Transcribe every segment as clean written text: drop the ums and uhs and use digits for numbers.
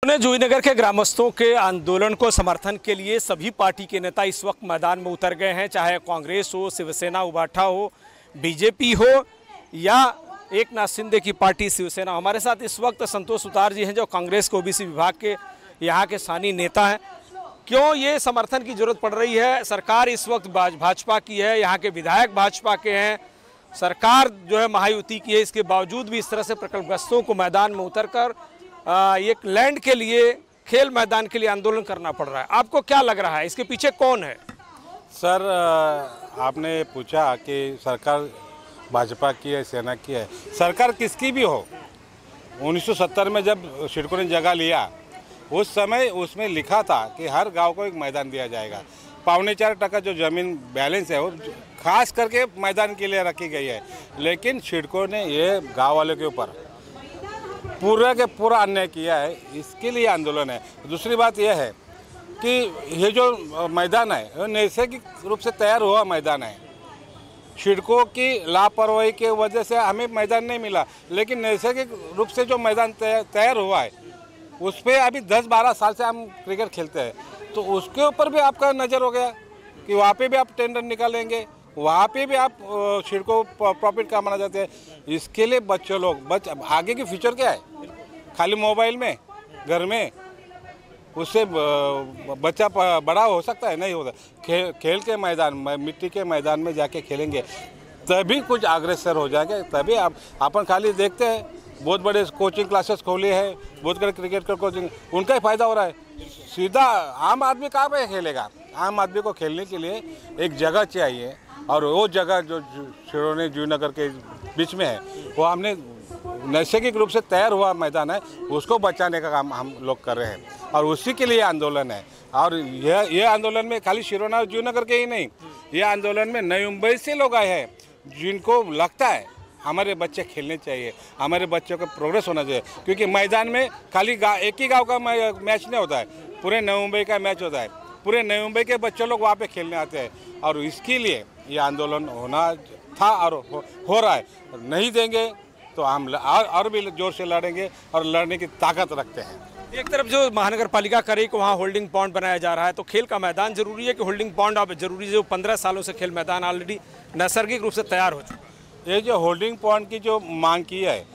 जूहीनगर के ग्रामस्थों के आंदोलन को समर्थन के लिए सभी पार्टी के नेता इस वक्त मैदान में उतर गए हैं, चाहे कांग्रेस हो, शिवसेना उबाठा हो, बीजेपी हो या एकनाथ शिंदे की पार्टी शिवसेना। हमारे साथ इस वक्त संतोष सुतार जी हैं जो कांग्रेस के ओबीसी विभाग के यहाँ के स्थानीय नेता हैं। क्यों ये समर्थन की जरूरत पड़ रही है? सरकार इस वक्त भाजपा की है, यहाँ के विधायक भाजपा के हैं, सरकार जो है महायुति की है, इसके बावजूद भी इस तरह से प्रकल्पग्रस्तों को मैदान में उतरकर एक लैंड के लिए, खेल मैदान के लिए आंदोलन करना पड़ रहा है। आपको क्या लग रहा है, इसके पीछे कौन है? सर, आपने पूछा कि सरकार भाजपा की है, सेना की है। सरकार किसकी भी हो, 1970 में जब सिडको ने जगह लिया उस समय उसमें लिखा था कि हर गांव को एक मैदान दिया जाएगा। 4.25% जो ज़मीन बैलेंस है वो खास करके मैदान के लिए रखी गई है, लेकिन सिडको ने ये गाँव वालों के ऊपर पूरा के पूरा अन्याय किया है। इसके लिए आंदोलन है। दूसरी बात यह है कि ये जो मैदान है वो नैसर्गिक रूप से तैयार हुआ मैदान है। सिडको की लापरवाही के वजह से हमें मैदान नहीं मिला, लेकिन नैसर्गिक रूप से जो मैदान तैयार हुआ है उस पर अभी 10-12 साल से हम क्रिकेट खेलते हैं, तो उसके ऊपर भी आपका नज़र हो गया कि वहाँ पे भी आप टेंडर निकालेंगे, वहाँ पे भी आप सिडको प्रॉफिट कमाना चाहते हैं। इसके लिए बच्चे लोग आगे की फ्यूचर क्या है? खाली मोबाइल में, घर में, उससे बच्चा बड़ा हो सकता है? नहीं होता। खेल के मैदान में, मिट्टी के मैदान में जाके खेलेंगे तभी कुछ अग्रसर हो जाएगा। तभी अपन खाली देखते हैं बहुत बड़े कोचिंग क्लासेस खोले हैं, बहुत बड़े क्रिकेट का कोचिंग, उनका ही फायदा हो रहा है। सीधा आम आदमी कहाँ पे खेलेगा? आम आदमी को खेलने के लिए एक जगह चाहिए, और वो जगह जो सिडको जूहीनगर के बीच में है वो हमने नैसर्गिक रूप से तैयार हुआ मैदान है, उसको बचाने का काम हम लोग कर रहे हैं और उसी के लिए आंदोलन है। और यह आंदोलन में खाली सिडको जूहीनगर के ही नहीं, ये आंदोलन में नई मुंबई से लोग आए हैं जिनको लगता है हमारे बच्चे खेलने चाहिए, हमारे बच्चों का प्रोग्रेस होना चाहिए। क्योंकि मैदान में खाली एक ही गाँव का मैच नहीं होता है, पूरे नई मुंबई का मैच होता है। पूरे नई मुंबई के बच्चे लोग वहाँ पे खेलने आते हैं और इसके लिए ये आंदोलन होना था और हो रहा है। नहीं देंगे तो हम और भी जोर से लड़ेंगे और लड़ने की ताकत रखते हैं। एक तरफ जो महानगर पालिका करे कि वहाँ होल्डिंग पॉइंट बनाया जा रहा है, तो खेल का मैदान जरूरी है कि होल्डिंग पॉइंट अब जरूरी? जो 15 सालों से खेल मैदान ऑलरेडी नैसर्गिक रूप से तैयार हो चुका। ये जो होल्डिंग पॉइंट की जो मांग की है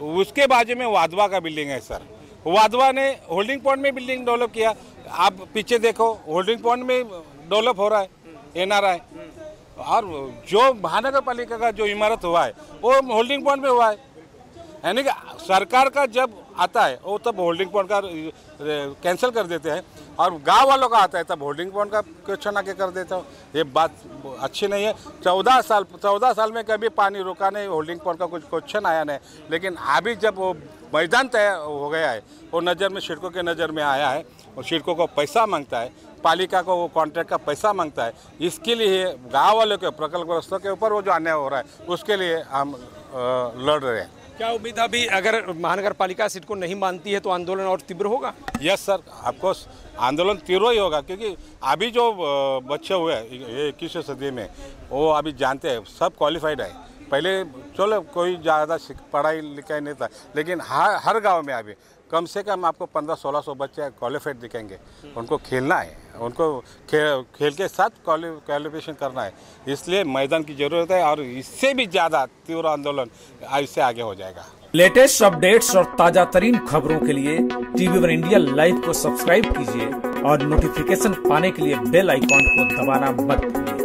उसके बाजू में वाधवा का बिल्डिंग है। सर, वाधवा ने होल्डिंग पॉइंट में बिल्डिंग डेवलप किया। आप पीछे देखो, होल्डिंग पॉइंट में डेवलप हो रहा है NRI, और जो महानगर पालिका का जो इमारत हुआ है वो होल्डिंग पॉइंट में हुआ है। यानी कि सरकार का जब आता है वो तब होल्डिंग पॉइंट का कैंसिल कर देते हैं, और गांव वालों का आता है तब होल्डिंग पॉइंट का क्वेश्चन आके कर देते हो। ये बात अच्छी नहीं है। 14 साल में कभी पानी रुका नहीं, होल्डिंग पॉइंट का कुछ क्वेश्चन आया नहीं, लेकिन अभी जब वो मैदान तय हो गया है, वो नज़र में सिडको के नज़र में आया है और सिडको को पैसा मांगता है, पालिका को वो कॉन्ट्रैक्ट का पैसा मांगता है। इसके लिए गाँव वालों के, प्रकल्पग्रस्तों के ऊपर वो जो अन्याय हो रहा है उसके लिए हम लड़ रहे हैं। क्या उम्मीद है अभी अगर महानगर पालिका सिडको नहीं मानती है तो आंदोलन और तीव्र होगा? यस सर, आपको आंदोलन तीव्र ही होगा, क्योंकि अभी जो बच्चे हुए हैं 21वीं सदी में वो अभी जानते हैं, सब क्वालिफाइड है। पहले चलो कोई ज़्यादा पढ़ाई लिखाई नहीं था, लेकिन हर गांव में अभी कम से कम आपको 1500-1600 बच्चे क्वालिफाइड दिखेंगे। उनको खेलना है, उनको खेल के साथ क्वालिफिकेशन करना है, इसलिए मैदान की ज़रूरत है और इससे भी ज़्यादा तीव्र आंदोलन इससे आगे हो जाएगा। लेटेस्ट अपडेट्स और ताजा तरीन खबरों के लिए TV1 इंडिया लाइव को सब्सक्राइब कीजिए और नोटिफिकेशन पाने के लिए बेल आइकॉन को दबाना मत भूलिए।